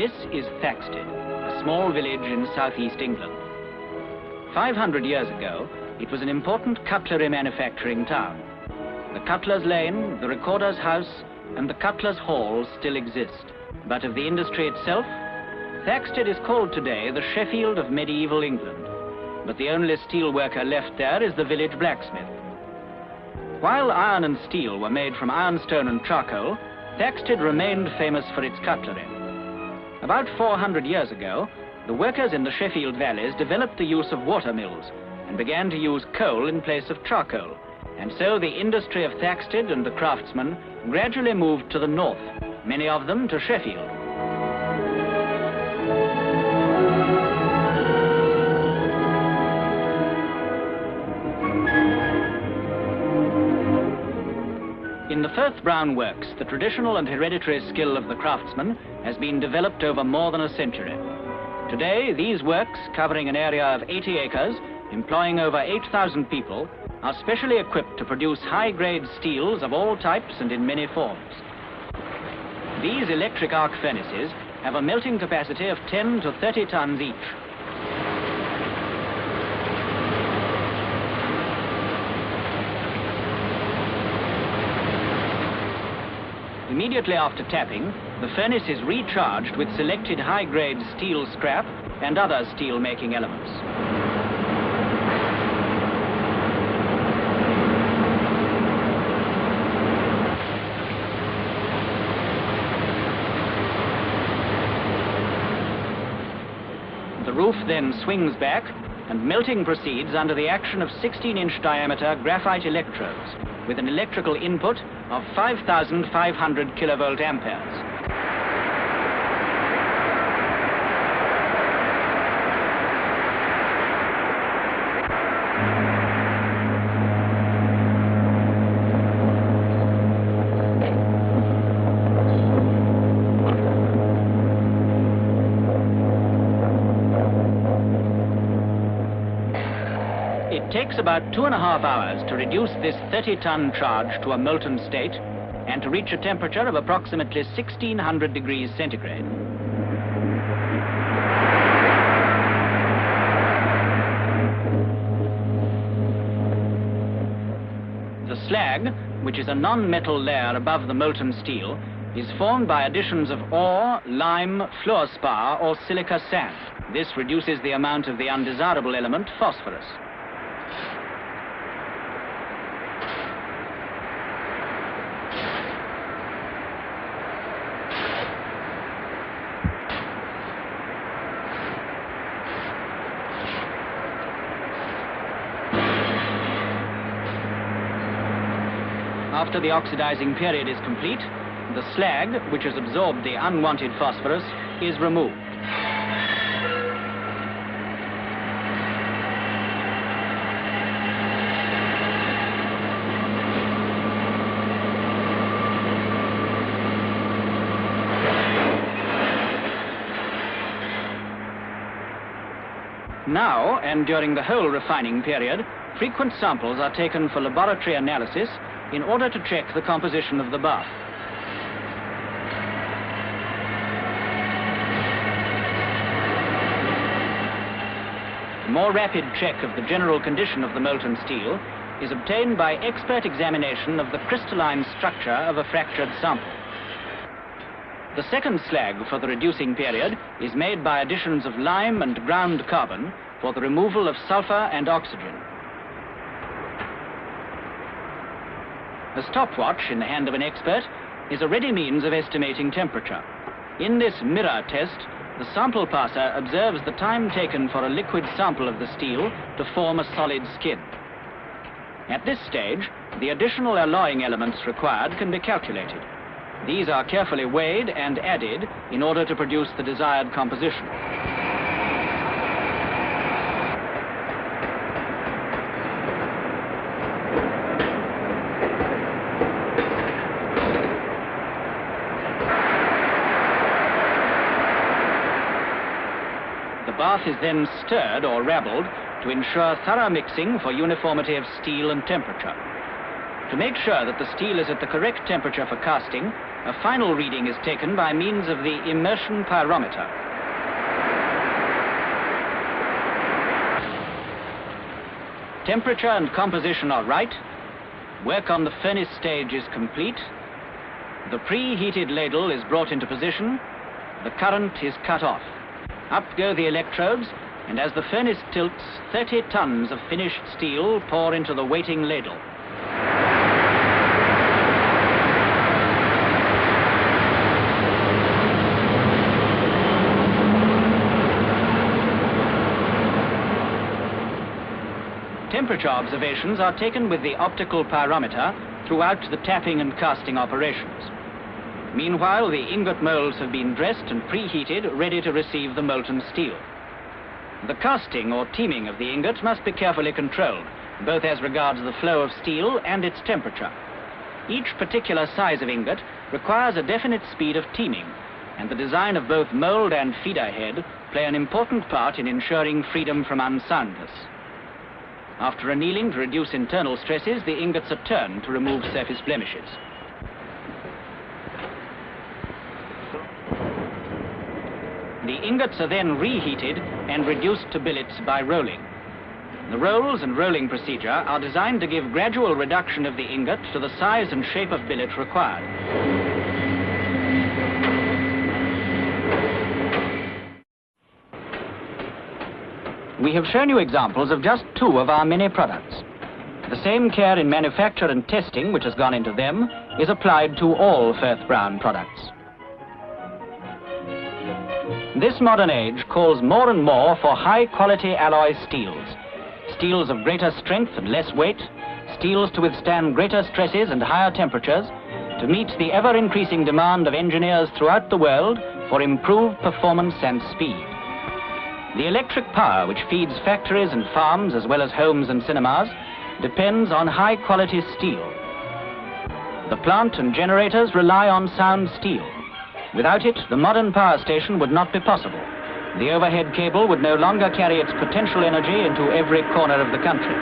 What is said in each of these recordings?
This is Thaxted, a small village in southeast England. 500 years ago, it was an important cutlery manufacturing town. The cutler's lane, the recorder's house, and the cutler's hall still exist. But of the industry itself, Thaxted is called today the Sheffield of medieval England. But the only steel worker left there is the village blacksmith. While iron and steel were made from ironstone and charcoal, Thaxted remained famous for its cutlery. About 400 years ago, the workers in the Sheffield valleys developed the use of water mills and began to use coal in place of charcoal. And so the industry of Thaxted and the craftsmen gradually moved to the north, many of them to Sheffield. In the Firth Brown works, the traditional and hereditary skill of the craftsman has been developed over more than a century. Today, these works, covering an area of 80 acres, employing over 8,000 people, are specially equipped to produce high-grade steels of all types and in many forms. These electric arc furnaces have a melting capacity of 10 to 30 tons each. Immediately after tapping, the furnace is recharged with selected high-grade steel scrap and other steel-making elements. The roof then swings back and melting proceeds under the action of 16-inch diameter graphite electrodes with an electrical input of 5,500 kilovolt amperes. It takes about 2.5 hours to reduce this 30-ton charge to a molten state and to reach a temperature of approximately 1600 degrees centigrade. The slag, which is a non-metal layer above the molten steel, is formed by additions of ore, lime, fluorspar or silica sand. This reduces the amount of the undesirable element phosphorus. After the oxidizing period is complete, the slag, which has absorbed the unwanted phosphorus, is removed. Now, and during the whole refining period, frequent samples are taken for laboratory analysis in order to check the composition of the bath. A more rapid check of the general condition of the molten steel is obtained by expert examination of the crystalline structure of a fractured sample. The second slag for the reducing period is made by additions of lime and ground carbon for the removal of sulfur and oxygen. A stopwatch in the hand of an expert is a ready means of estimating temperature. In this mirror test, the sample passer observes the time taken for a liquid sample of the steel to form a solid skin. At this stage, the additional alloying elements required can be calculated. These are carefully weighed and added in order to produce the desired composition. The bath is then stirred or rabbled to ensure thorough mixing for uniformity of steel and temperature. To make sure that the steel is at the correct temperature for casting, A final reading is taken by means of the immersion pyrometer. Temperature and composition are right. Work on the furnace stage is complete. The preheated ladle is brought into position. The current is cut off. Up go the electrodes, and as the furnace tilts, 30 tons of finished steel pour into the waiting ladle. Temperature observations are taken with the optical pyrometer throughout the tapping and casting operations. Meanwhile, the ingot molds have been dressed and preheated, ready to receive the molten steel. The casting or teaming of the ingot must be carefully controlled, both as regards the flow of steel and its temperature. Each particular size of ingot requires a definite speed of teaming, and the design of both mold and feeder head play an important part in ensuring freedom from unsoundness. After annealing to reduce internal stresses, the ingots are turned to remove surface blemishes. The ingots are then reheated and reduced to billets by rolling. The rolls and rolling procedure are designed to give gradual reduction of the ingot to the size and shape of billet required. We have shown you examples of just two of our many products. The same care in manufacture and testing which has gone into them is applied to all Firth Brown products. This modern age calls more and more for high-quality alloy steels. Steels of greater strength and less weight, steels to withstand greater stresses and higher temperatures, to meet the ever-increasing demand of engineers throughout the world for improved performance and speed. The electric power which feeds factories and farms as well as homes and cinemas depends on high-quality steel. The plant and generators rely on sound steel. Without it, the modern power station would not be possible. The overhead cable would no longer carry its potential energy into every corner of the country.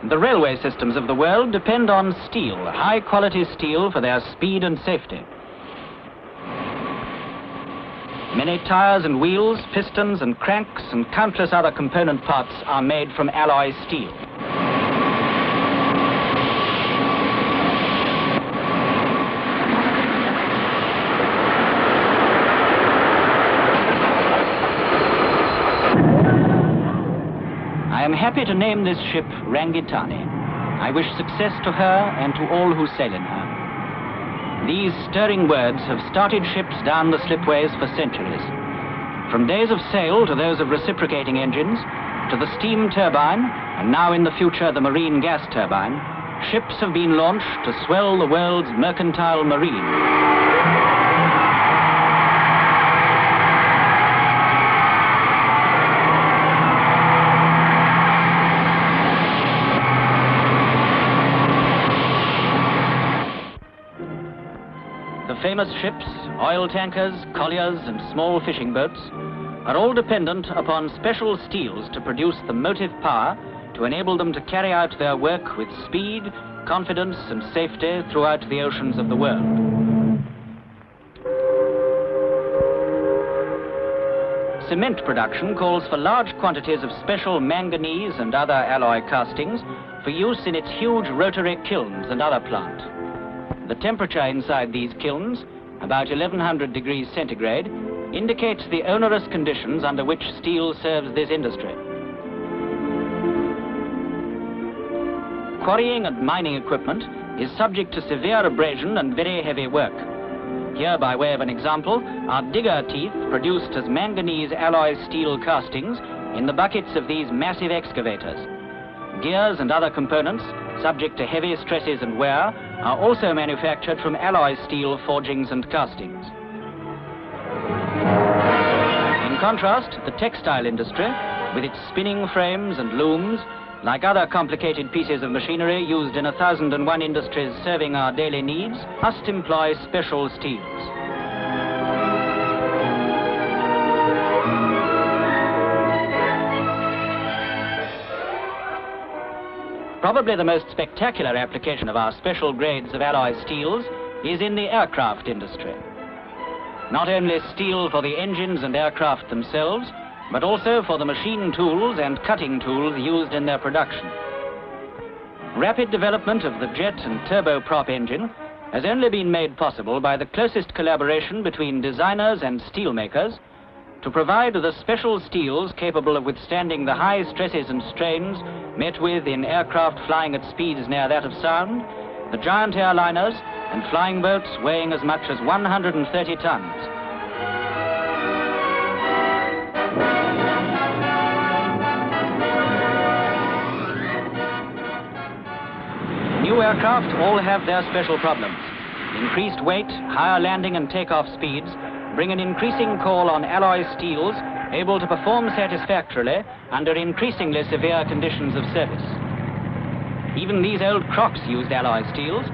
The railway systems of the world depend on steel, high-quality steel, for their speed and safety. Many tires and wheels, pistons and cranks and countless other component parts are made from alloy steel. I am happy to name this ship Rangitani. I wish success to her and to all who sail in her. These stirring words have started ships down the slipways for centuries. From days of sail to those of reciprocating engines, to the steam turbine, and now in the future the marine gas turbine, ships have been launched to swell the world's mercantile marine. The famous ships, oil tankers, colliers and small fishing boats are all dependent upon special steels to produce the motive power to enable them to carry out their work with speed, confidence and safety throughout the oceans of the world. Cement production calls for large quantities of special manganese and other alloy castings for use in its huge rotary kilns and other plant. The temperature inside these kilns, about 1100 degrees centigrade, indicates the onerous conditions under which steel serves this industry. Quarrying and mining equipment is subject to severe abrasion and very heavy work. Here, by way of an example, are digger teeth produced as manganese alloy steel castings in the buckets of these massive excavators. Gears and other components, subject to heavy stresses and wear, are also manufactured from alloy steel forgings and castings. In contrast, the textile industry, with its spinning frames and looms, like other complicated pieces of machinery used in 1001 industries serving our daily needs, must employ special steels. Probably the most spectacular application of our special grades of alloy steels is in the aircraft industry. Not only steel for the engines and aircraft themselves, but also for the machine tools and cutting tools used in their production. Rapid development of the jet and turboprop engine has only been made possible by the closest collaboration between designers and steelmakers to provide the special steels capable of withstanding the high stresses and strains met with in aircraft flying at speeds near that of sound, the giant airliners and flying boats weighing as much as 130 tons. New aircraft all have their special problems. Increased weight, higher landing and takeoff speeds bring an increasing call on alloy steels able to perform satisfactorily under increasingly severe conditions of service. Even these old Crocs used alloy steels,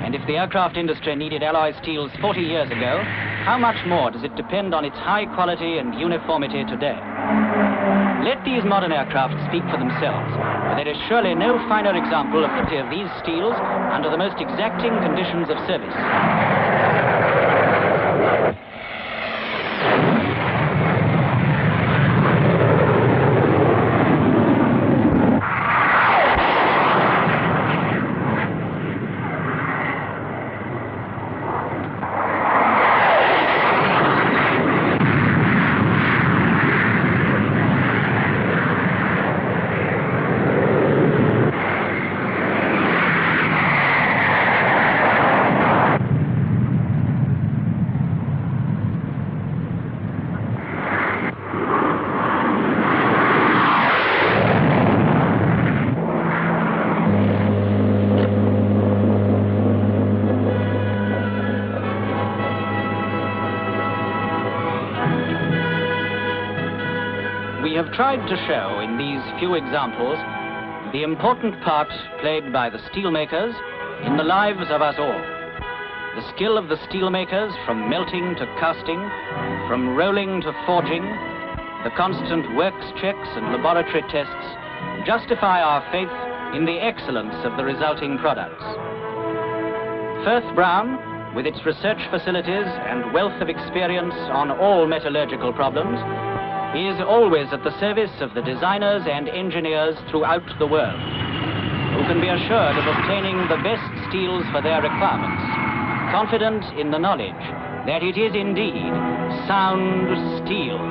and if the aircraft industry needed alloy steels 40 years ago, how much more does it depend on its high quality and uniformity today? Let these modern aircraft speak for themselves, but there is surely no finer example of the quality of these steels under the most exacting conditions of service. We have tried to show in these few examples the important part played by the steelmakers in the lives of us all. The skill of the steelmakers from melting to casting, from rolling to forging, the constant works checks and laboratory tests justify our faith in the excellence of the resulting products. Firth Brown, with its research facilities and wealth of experience on all metallurgical problems, is always at the service of the designers and engineers throughout the world, who can be assured of obtaining the best steels for their requirements, confident in the knowledge that it is indeed sound steel.